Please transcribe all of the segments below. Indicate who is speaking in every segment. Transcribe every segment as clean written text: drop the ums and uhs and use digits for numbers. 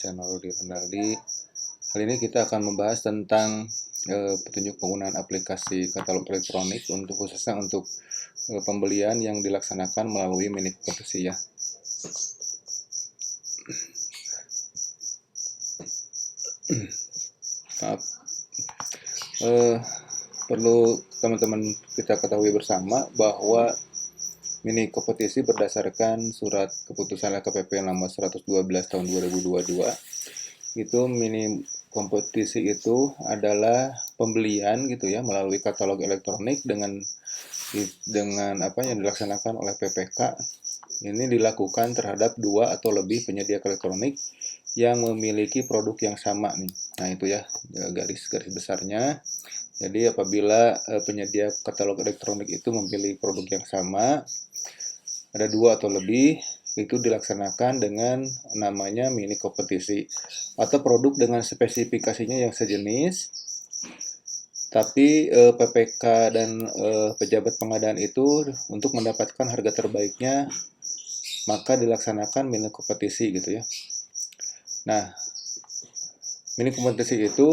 Speaker 1: channel Rudi Renaldi. Kali ini kita akan membahas tentang petunjuk penggunaan aplikasi katalog elektronik khususnya untuk pembelian yang dilaksanakan melalui mini kompetisi ya. Perlu teman-teman kita ketahui bersama bahwa mini kompetisi berdasarkan surat keputusan LKPP nomor 112 tahun 2022. Itu mini kompetisi itu adalah pembelian gitu ya melalui katalog elektronik dengan apa yang dilaksanakan oleh PPK. Ini dilakukan terhadap 2 atau lebih penyedia elektronik yang memiliki produk yang sama nih. Nah, itu ya garis besarnya. Jadi apabila penyedia katalog elektronik itu memiliki produk yang sama, ada 2 atau lebih, itu dilaksanakan dengan namanya mini kompetisi atau produk dengan spesifikasinya yang sejenis, tapi PPK dan pejabat pengadaan itu untuk mendapatkan harga terbaiknya maka dilaksanakan mini kompetisi gitu ya. Nah, mini kompetisi itu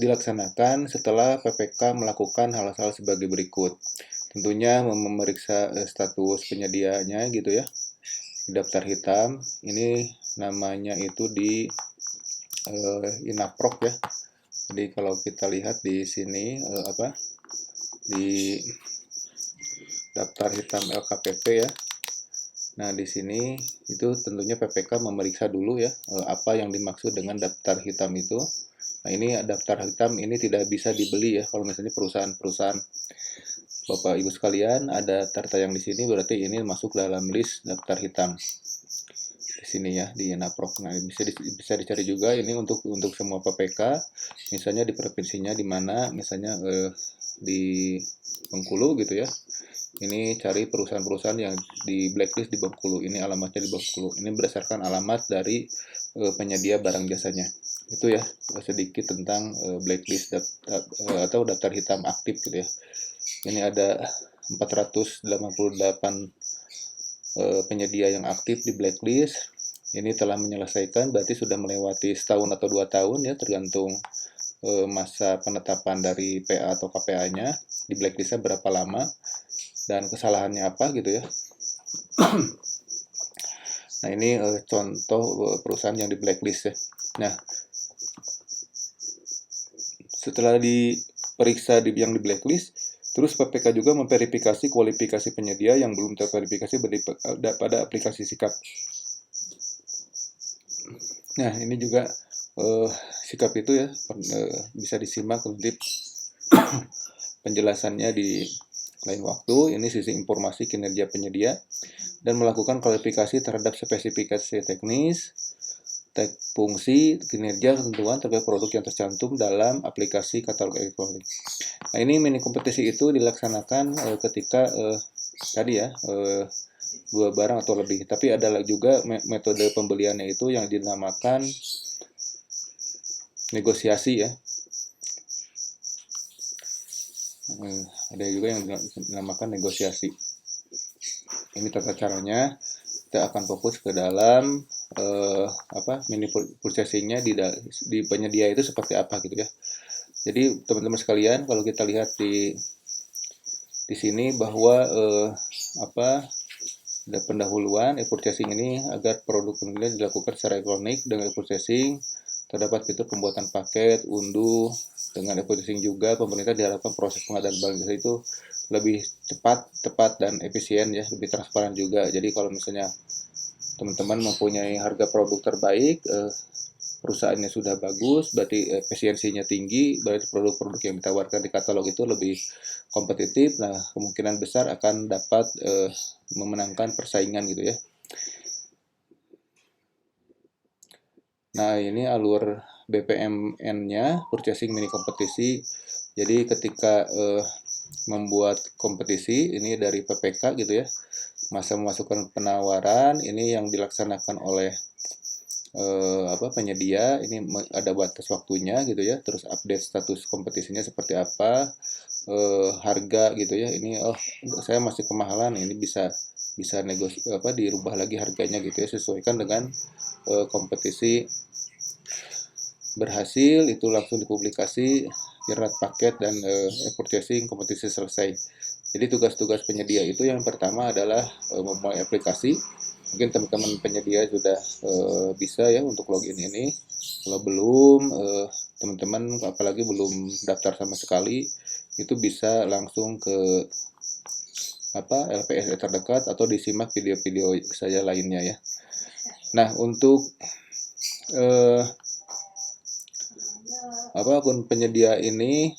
Speaker 1: dilaksanakan setelah PPK melakukan hal-hal sebagai berikut. Tentunya memeriksa status penyedianya gitu ya. Daftar hitam, ini namanya itu di Inaprok ya. Jadi kalau kita lihat di sini di daftar hitam LKPP ya. Nah, di sini itu tentunya PPK memeriksa dulu ya apa yang dimaksud dengan daftar hitam itu. Nah, ini daftar hitam ini tidak bisa dibeli ya kalau misalnya perusahaan-perusahaan. Bapak Ibu sekalian, ada data yang di sini berarti ini masuk dalam list daftar hitam. Di sini ya di Inaprok. Nah, bisa dicari juga ini untuk semua PPK, misalnya di provinsinya di mana, misalnya di Bengkulu gitu ya. Ini cari perusahaan-perusahaan yang di blacklist di Bengkulu. Ini alamatnya di Bengkulu. Ini berdasarkan alamat dari penyedia barang jasanya. Itu ya sedikit tentang blacklist atau daftar hitam aktif gitu ya. Ini ada 488 penyedia yang aktif di blacklist. Ini telah menyelesaikan, berarti sudah melewati setahun atau 2 tahun ya, tergantung masa penetapan dari PA atau KPA-nya. Di blacklistnya berapa lama dan kesalahannya apa gitu ya. Nah, ini contoh perusahaan yang di blacklist ya. Nah, setelah diperiksa yang di blacklist, terus PPK juga memverifikasi kualifikasi penyedia yang belum terverifikasi pada aplikasi sikap. Nah, ini juga sikap itu ya bisa disimak nanti penjelasannya di lain waktu. Ini sisi informasi kinerja penyedia dan melakukan kualifikasi terhadap spesifikasi teknis, fungsi, kinerja, ketentuan terkait produk yang tercantum dalam aplikasi katalog elektronik. Nah, ini mini kompetisi itu dilaksanakan ketika tadi ya 2 barang atau lebih. Tapi ada juga metode pembeliannya itu yang dinamakan negosiasi ya. Ada juga yang dinamakan negosiasi. Ini tata caranya. Kita akan fokus ke dalam mini purchasing-nya di penyedia itu seperti apa gitu ya. Jadi teman-teman sekalian, kalau kita lihat di sini bahwa ada pendahuluan e-purchasing ini agar produk penilaian dilakukan secara elektronik dengan e-purchasing. Terdapat fitur pembuatan paket, unduh. Dengan e-purchasing juga pemerintah diharapkan proses pengadaan barang jasa itu lebih cepat, tepat, dan efisien ya, lebih transparan juga. Jadi kalau misalnya teman-teman mempunyai harga produk terbaik, perusahaannya sudah bagus, berarti efisiensinya tinggi, berarti produk-produk yang ditawarkan di katalog itu lebih kompetitif. Nah, kemungkinan besar akan dapat memenangkan persaingan gitu ya. Nah, ini alur BPMN-nya, purchasing mini kompetisi. Jadi ketika membuat kompetisi, ini dari PPK gitu ya, masa memasukkan penawaran, ini yang dilaksanakan oleh penyedia, ini ada batas waktunya gitu ya, terus update status kompetisinya seperti apa, harga gitu ya, ini saya masih kemahalan, ini bisa dirubah lagi harganya gitu ya, sesuaikan dengan kompetisi berhasil itu langsung dipublikasi, generate paket, dan purchasing kompetisi selesai. Jadi tugas-tugas penyedia itu yang pertama adalah memulai aplikasi. Mungkin teman-teman penyedia sudah bisa ya untuk login ini. Kalau belum, teman-teman apalagi belum daftar sama sekali, itu bisa langsung ke LPSE terdekat atau disimak video-video saya lainnya ya. Nah, untuk akun penyedia ini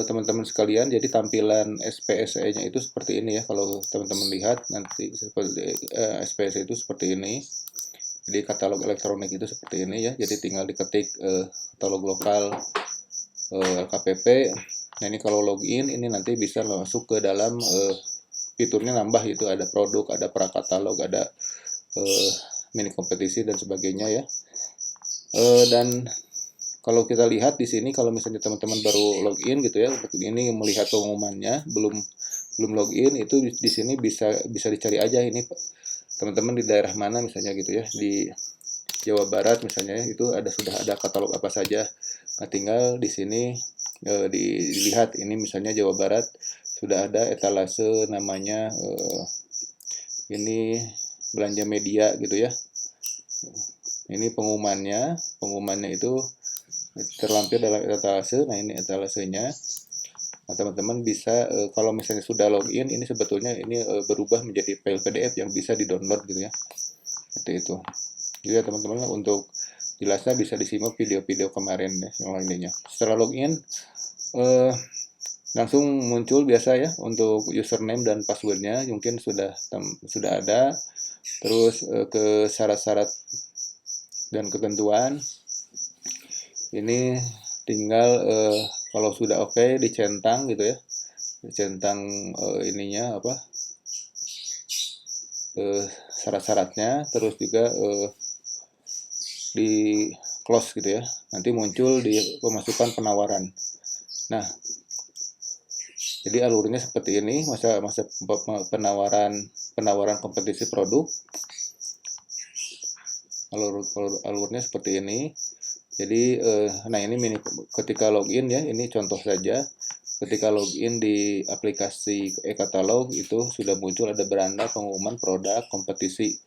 Speaker 1: teman-teman sekalian, jadi tampilan SPSE-nya itu seperti ini ya. Kalau teman-teman lihat nanti seperti SPSE itu seperti ini. Jadi katalog elektronik itu seperti ini ya. Jadi tinggal diketik katalog lokal LKPP. Nah, ini kalau login ini nanti bisa masuk ke dalam fiturnya, nambah itu ada produk, ada prakatalog, ada mini kompetisi dan sebagainya ya. Dan kalau kita lihat di sini, kalau misalnya teman-teman baru login gitu ya, untuk ini melihat pengumumannya, belum login, itu di sini bisa dicari aja ini teman-teman di daerah mana misalnya gitu ya, di Jawa Barat misalnya itu sudah ada katalog apa saja. Nah, tinggal di sini dilihat ini misalnya Jawa Barat sudah ada etalase namanya ini belanja media gitu ya. Ini pengumumannya itu terlampir dalam etalase. Nah, ini etalasenya. Nah, teman-teman bisa kalau misalnya sudah login, ini sebetulnya ini berubah menjadi file PDF yang bisa di-download gitu ya. Seperti itu. Jadi ya teman-teman, untuk jelasnya bisa disimak video-video kemarin ya, yang lainnya. Setelah login langsung muncul biasa ya untuk username dan passwordnya, mungkin sudah ada. Terus ke syarat-syarat dan ketentuan. Ini tinggal kalau sudah oke, dicentang gitu ya, dicentang ininya syarat-syaratnya, terus juga di close gitu ya. Nanti muncul di pemasukan penawaran. Nah, jadi alurnya seperti ini, masa penawaran kompetisi produk. Alurnya seperti ini. Jadi nah ini ketika login ya, ini contoh saja. Ketika login di aplikasi e-katalog itu sudah muncul ada beranda pengumuman produk, kompetisi,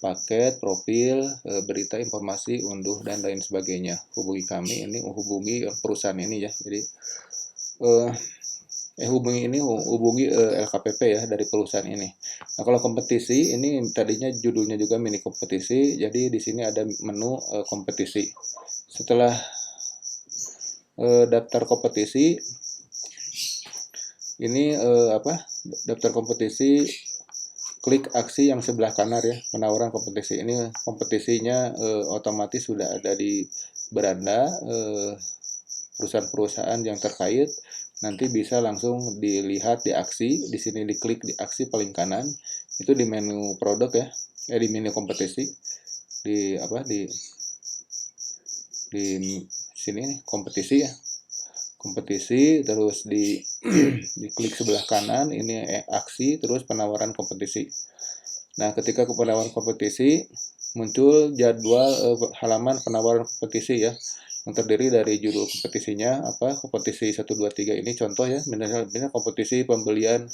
Speaker 1: paket, profil, berita, informasi, unduh, dan lain sebagainya. Hubungi kami, ini hubungi perusahaan ini ya. Jadi hubungi LKPP ya dari perusahaan ini. Nah, kalau kompetisi ini tadinya judulnya juga mini kompetisi, jadi di sini ada menu kompetisi. Setelah daftar kompetisi, ini daftar kompetisi, klik aksi yang sebelah kanan ya, penawaran kompetisi. Ini kompetisinya otomatis sudah ada di beranda perusahaan-perusahaan yang terkait. Nanti bisa langsung dilihat di aksi, di sini diklik di aksi paling kanan, itu di menu produk ya, di menu kompetisi, di sini nih, kompetisi ya, kompetisi, terus diklik sebelah kanan, ini aksi, terus penawaran kompetisi. Nah, ketika ke penawaran kompetisi, muncul jadwal halaman penawaran kompetisi ya, yang terdiri dari judul kompetisinya kompetisi 1, 2, 3 ini contoh ya, misalnya kompetisi pembelian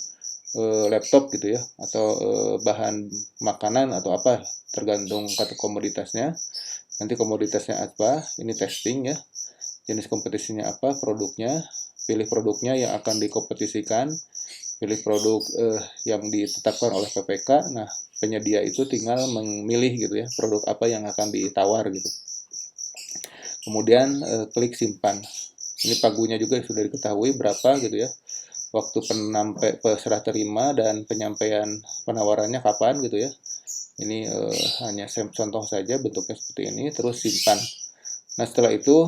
Speaker 1: laptop gitu ya, atau bahan makanan atau apa, tergantung kata komoditasnya. Nanti komoditasnya apa, ini testing ya, jenis kompetisinya apa, produknya, pilih produknya yang akan dikompetisikan, pilih produk yang ditetapkan oleh PPK. Nah, penyedia itu tinggal memilih gitu ya, produk apa yang akan ditawar gitu. Kemudian klik simpan. Ini pagunya juga sudah diketahui berapa gitu ya. Waktu serah terima dan penyampaian penawarannya kapan gitu ya. Ini hanya contoh saja, bentuknya seperti ini. Terus simpan. Nah, setelah itu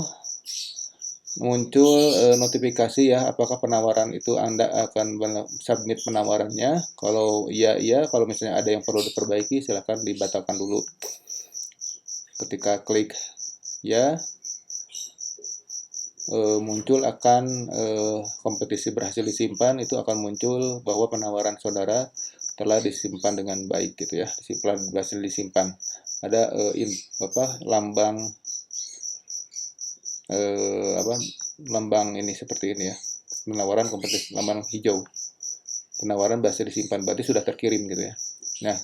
Speaker 1: muncul notifikasi ya, apakah penawaran itu Anda akan submit penawarannya. Kalau iya, kalau misalnya ada yang perlu diperbaiki, silakan dibatalkan dulu. Ketika klik ya, muncul akan kompetisi berhasil disimpan, itu akan muncul bahwa penawaran saudara telah disimpan dengan baik gitu ya, berhasil disimpan. Ada lambang apa lambang ini seperti ini ya, penawaran kompetisi lambang hijau, penawaran berhasil disimpan, berarti sudah terkirim gitu ya. Nah,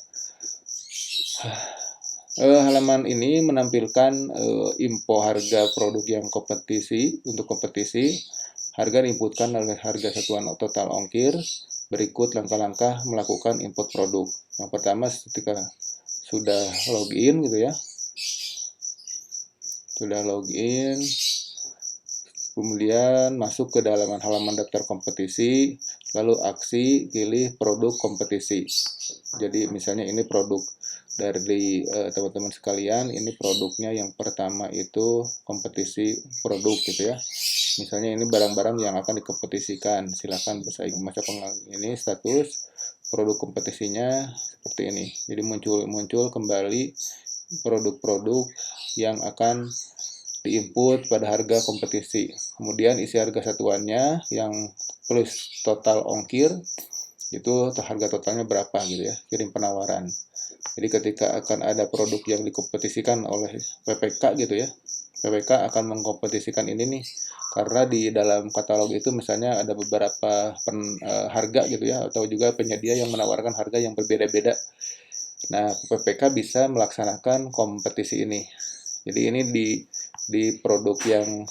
Speaker 1: halaman ini menampilkan info harga produk yang kompetisi. Untuk kompetisi, harga diinputkan oleh harga satuan total ongkir. Berikut langkah-langkah melakukan input produk. Yang pertama, ketika sudah login gitu ya, sudah login, kemudian masuk ke halaman daftar kompetisi, lalu aksi, pilih produk kompetisi. Jadi misalnya ini produk dari teman-teman sekalian, ini produknya yang pertama itu kompetisi produk gitu ya. Misalnya ini barang-barang yang akan dikompetisikan, silakan bersaing. Masuk ini status produk kompetisinya seperti ini. Jadi muncul kembali produk-produk yang akan diinput pada harga kompetisi. Kemudian isi harga satuannya yang plus total ongkir, itu harga totalnya berapa gitu ya, kirim penawaran. Jadi ketika akan ada produk yang dikompetisikan oleh PPK gitu ya, PPK akan mengkompetisikan ini nih, karena di dalam katalog itu misalnya ada beberapa harga gitu ya, atau juga penyedia yang menawarkan harga yang berbeda-beda. Nah, PPK bisa melaksanakan kompetisi ini. Jadi ini di produk yang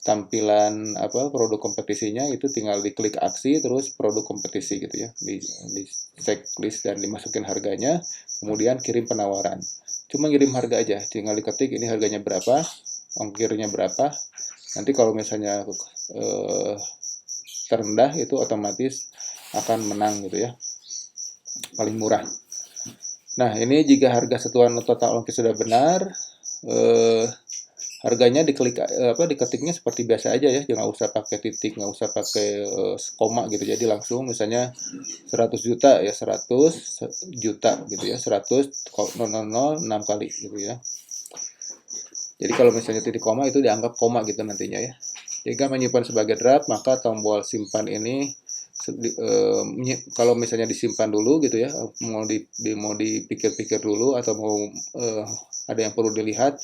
Speaker 1: tampilan produk kompetisinya itu tinggal diklik aksi terus produk kompetisi gitu ya, di checklist dan dimasukin harganya, kemudian kirim penawaran. Cuma ngirim harga aja, tinggal diketik ini harganya berapa, ongkirnya berapa. Nanti kalau misalnya terendah itu otomatis akan menang gitu ya, paling murah. Nah, ini jika harga satuan total ongkir sudah benar, harganya diketiknya seperti biasa aja ya, jangan usah pakai titik, nggak usah pakai koma gitu. Jadi langsung misalnya 100 juta ya, 100 juta gitu ya, 100,006 kali gitu ya. Jadi kalau misalnya titik koma itu dianggap koma gitu nantinya ya. Jika menyimpan sebagai draft, maka tombol simpan ini kalau misalnya disimpan dulu gitu ya, mau dipikir-pikir dulu atau mau ada yang perlu dilihat,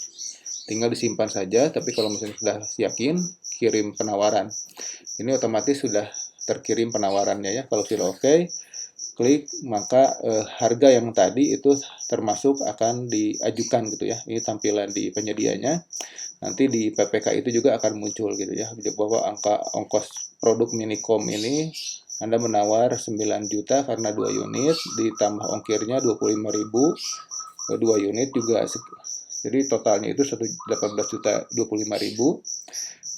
Speaker 1: tinggal disimpan saja. Tapi kalau misalnya sudah yakin, kirim penawaran. Ini otomatis sudah terkirim penawarannya ya. Kalau sudah oke, klik, maka harga yang tadi itu termasuk akan diajukan gitu ya. Ini tampilan di penyedianya. Nanti di PPK itu juga akan muncul gitu ya, bahwa angka ongkos produk Minicom ini Anda menawar 9 juta karena 2 unit, ditambah ongkirnya 25.000, 2 unit juga, jadi totalnya itu 18 juta 25.000.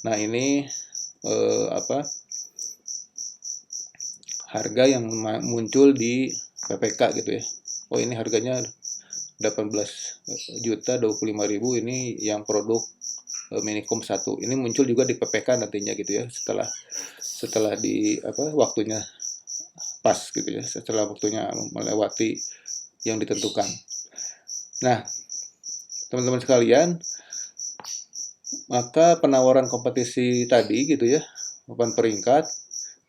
Speaker 1: Nah, ini harga yang muncul di PPK gitu ya. Oh, ini harganya 18 juta 25.000, ini yang produk Minicom 1. Ini muncul juga di PPK nantinya gitu ya, setelah di waktunya pas gitu ya, setelah waktunya melewati yang ditentukan. Nah, teman-teman sekalian, maka penawaran kompetisi tadi gitu ya, papan peringkat,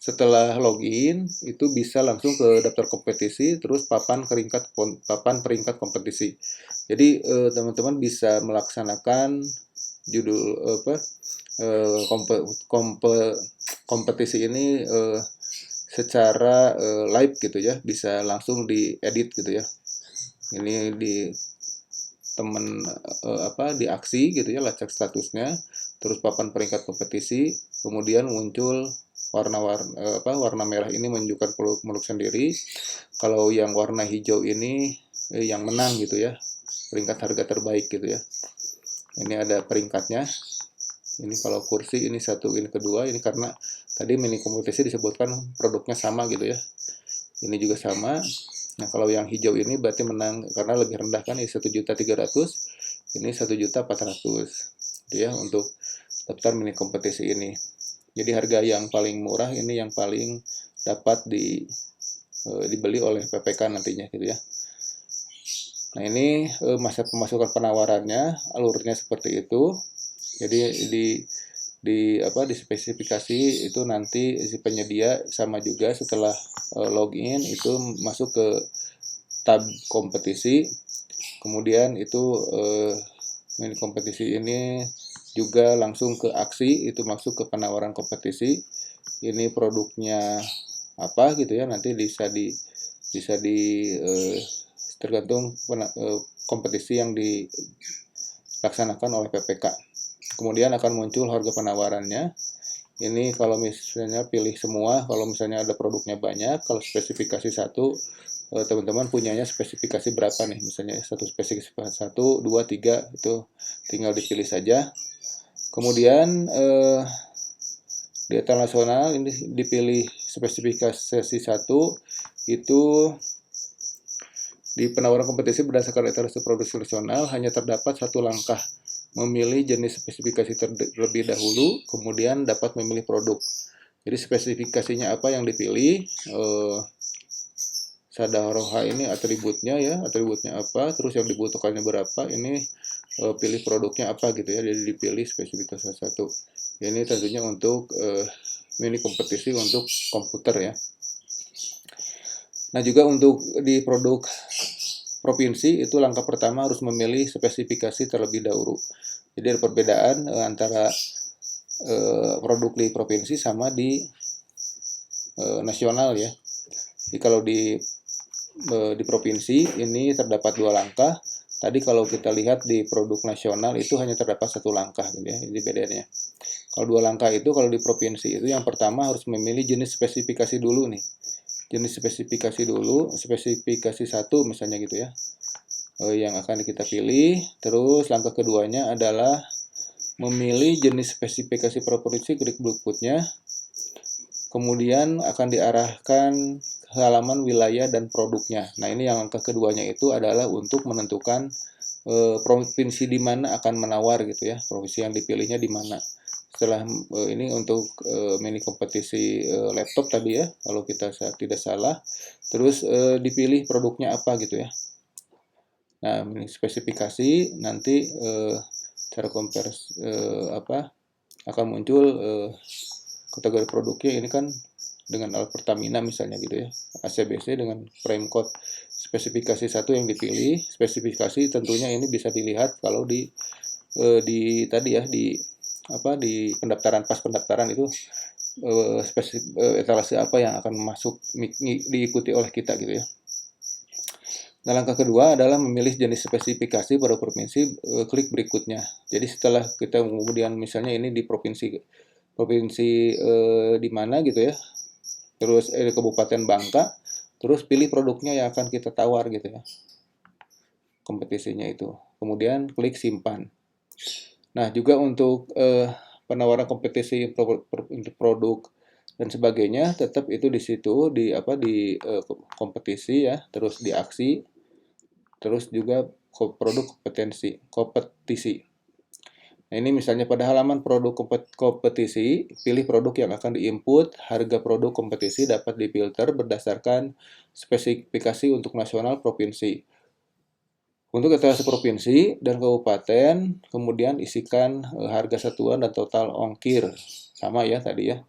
Speaker 1: setelah login itu bisa langsung ke daftar kompetisi, terus papan peringkat kompetisi. Jadi teman-teman bisa melaksanakan kompetisi ini secara live gitu ya, bisa langsung diedit gitu ya. Ini di di aksi gitu ya, lacak statusnya, terus papan peringkat kompetisi, kemudian muncul warna merah ini menunjukkan produk sendiri. Kalau yang warna hijau ini yang menang gitu ya, peringkat harga terbaik gitu ya. Ini ada peringkatnya. Ini kalau kursi ini 1, ini kedua, ini karena tadi mini kompetisi disebutkan produknya sama gitu ya. Ini juga sama. Nah, kalau yang hijau ini berarti menang karena lebih rendah kan, ini 1.300.000, ini 1.400.000 gitu ya untuk daftar mini kompetisi ini. Jadi harga yang paling murah ini yang paling dapat dibeli oleh PPK nantinya gitu ya. Nah, ini masa pemasukan penawarannya, alurnya seperti itu. Jadi di spesifikasi itu nanti si penyedia sama juga setelah login itu masuk ke tab kompetisi, kemudian itu mini kompetisi ini juga langsung ke aksi, itu masuk ke penawaran kompetisi. Ini produknya apa gitu ya, nanti bisa di tergantung kompetisi yang dilaksanakan oleh PPK. Kemudian akan muncul harga penawarannya. Ini kalau misalnya pilih semua, kalau misalnya ada produknya banyak, kalau spesifikasi satu, teman-teman punyanya spesifikasi berapa nih, misalnya satu spesifikasi 1, 2, 3, itu tinggal dipilih saja. Kemudian di etal nasional ini dipilih spesifikasi 1, itu di penawaran kompetisi berdasarkan etalase produksi nasional hanya terdapat satu langkah, memilih jenis spesifikasi terlebih dahulu, kemudian dapat memilih produk. Jadi spesifikasinya apa yang dipilih, sadaroha ini atributnya ya, atributnya apa, terus yang dibutuhkannya berapa, ini pilih produknya apa gitu ya, jadi dipilih spesifikasi 1. Ini tentunya untuk mini kompetisi untuk komputer ya. Nah juga untuk di produk provinsi itu langkah pertama harus memilih spesifikasi terlebih dahulu. Jadi ada perbedaan antara produk di provinsi sama di nasional ya. Jadi kalau di provinsi ini terdapat 2 langkah. Tadi kalau kita lihat di produk nasional itu hanya terdapat 1 langkah gitu ya. Ini bedanya. Kalau 2 langkah itu kalau di provinsi itu yang pertama harus memilih jenis spesifikasi dulu nih. Jenis spesifikasi dulu, spesifikasi 1 misalnya gitu ya, yang akan kita pilih. Terus langkah keduanya adalah memilih jenis spesifikasi provinsi berikutnya. Kemudian akan diarahkan ke halaman wilayah dan produknya. Nah ini yang langkah keduanya itu adalah untuk menentukan provinsi di mana akan menawar gitu ya, provinsi yang dipilihnya di mana. Setelah ini untuk mini kompetisi laptop tadi ya, kalau kita tidak salah, terus dipilih produknya apa gitu ya. Nah mini spesifikasi nanti cara compare akan muncul kategori produknya ini kan dengan alat Pertamina misalnya gitu ya, ACBC dengan frame code spesifikasi 1 yang dipilih. Spesifikasi tentunya ini bisa dilihat kalau di tadi ya di pendaftaran, pas pendaftaran itu etalase apa yang akan masuk diikuti oleh kita gitu ya. Nah, langkah kedua adalah memilih jenis spesifikasi pada provinsi, klik berikutnya. Jadi setelah kita kemudian misalnya ini di provinsi di mana gitu ya, terus Kabupaten Bangka, terus pilih produknya yang akan kita tawar gitu ya, kompetisinya itu. Kemudian klik simpan. Nah, juga untuk penawaran kompetisi untuk produk dan sebagainya, tetap itu di situ di kompetisi ya, terus di aksi, terus juga produk kompetisi. Nah, ini misalnya pada halaman produk kompetisi, pilih produk yang akan diinput, harga produk kompetisi dapat difilter berdasarkan spesifikasi untuk nasional provinsi. Untuk etalase provinsi dan kabupaten, kemudian isikan harga satuan dan total ongkir. Sama ya tadi ya.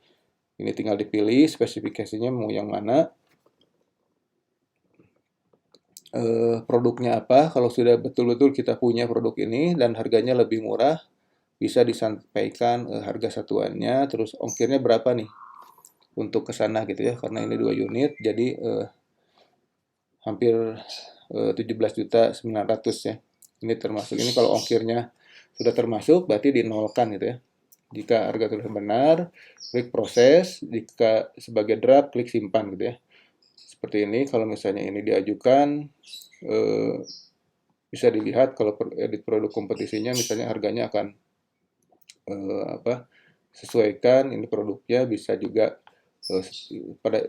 Speaker 1: Ini tinggal dipilih spesifikasinya mau yang mana. Produknya apa, kalau sudah betul-betul kita punya produk ini dan harganya lebih murah, bisa disampaikan harga satuannya, terus ongkirnya berapa nih untuk ke sana gitu ya, karena ini 2 unit, jadi hampir 17.900.000 ya. Ini termasuk, ini kalau ongkirnya sudah termasuk berarti dinolkan gitu ya. Jika harga tulisan benar, klik proses, jika sebagai draft, klik simpan gitu ya. Seperti ini, kalau misalnya ini diajukan, bisa dilihat kalau edit produk kompetisinya misalnya harganya akan sesuaikan, ini produknya bisa juga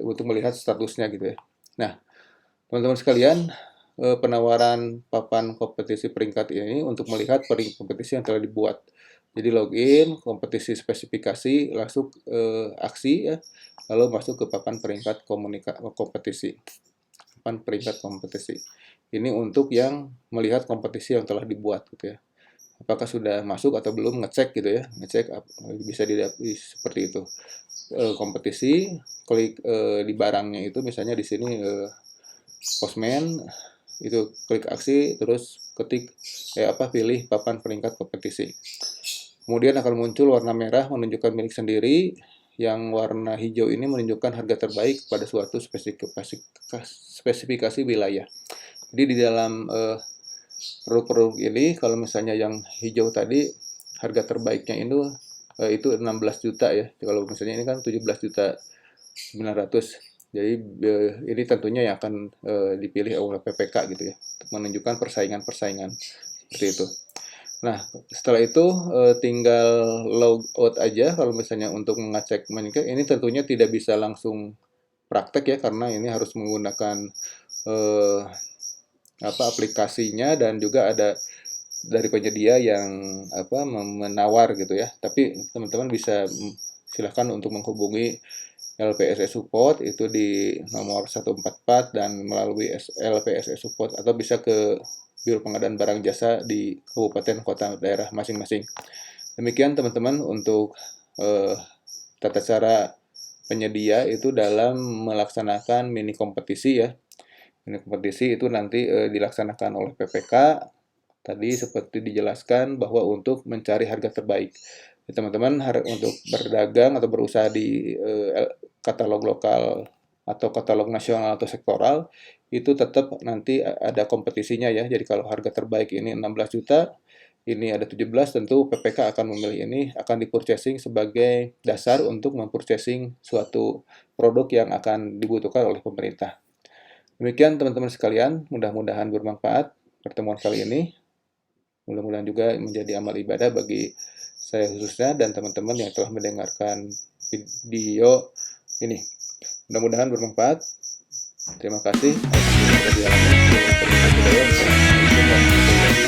Speaker 1: untuk melihat statusnya gitu ya. Nah, teman-teman sekalian, penawaran papan kompetisi peringkat ini untuk melihat peringkat kompetisi yang telah dibuat. Jadi login, kompetisi spesifikasi, langsung aksi ya, lalu masuk ke papan peringkat kompetisi. Papan peringkat kompetisi. Ini untuk yang melihat kompetisi yang telah dibuat gitu ya. Apakah sudah masuk atau belum, ngecek gitu ya, ngecek bisa dilihat seperti itu. Kompetisi, klik di barangnya itu misalnya di sini Postman, itu klik aksi, terus ketik pilih papan peringkat kompetisi. Kemudian akan muncul warna merah menunjukkan milik sendiri, yang warna hijau ini menunjukkan harga terbaik pada suatu spesifikasi wilayah. Jadi di dalam produk-produk ini, kalau misalnya yang hijau tadi harga terbaiknya itu 16 juta ya. Kalau misalnya ini kan 17 juta 900. Jadi ini tentunya yang akan dipilih oleh PPK gitu ya, untuk menunjukkan persaingan-persaingan seperti itu. Nah, setelah itu tinggal log out aja kalau misalnya untuk mengecek menikah. Ini tentunya tidak bisa langsung praktek ya, karena ini harus menggunakan eh, aplikasinya, dan juga ada dari penyedia yang menawar gitu ya. Tapi teman-teman bisa silahkan untuk menghubungi LPSS Support itu di nomor 144 dan melalui LPSS Support, atau bisa ke Biro Pengadaan Barang Jasa di kabupaten kota daerah masing-masing. Demikian teman-teman untuk tata cara penyedia itu dalam melaksanakan mini kompetisi ya. Mini kompetisi itu nanti dilaksanakan oleh PPK. Tadi seperti dijelaskan bahwa untuk mencari harga terbaik. Teman-teman untuk berdagang atau berusaha di katalog lokal atau katalog nasional atau sektoral, itu tetap nanti ada kompetisinya ya. Jadi kalau harga terbaik ini 16 juta, ini ada 17, tentu PPK akan memilih ini, akan di-purchasing sebagai dasar untuk mempurchasing suatu produk yang akan dibutuhkan oleh pemerintah. Demikian teman-teman sekalian, mudah-mudahan bermanfaat pertemuan kali ini. Mudah-mudahan juga menjadi amal ibadah bagi saya khususnya dan teman-teman yang telah mendengarkan video ini. Mudah-mudahan bermanfaat. Terima kasih. Alhamdulillah.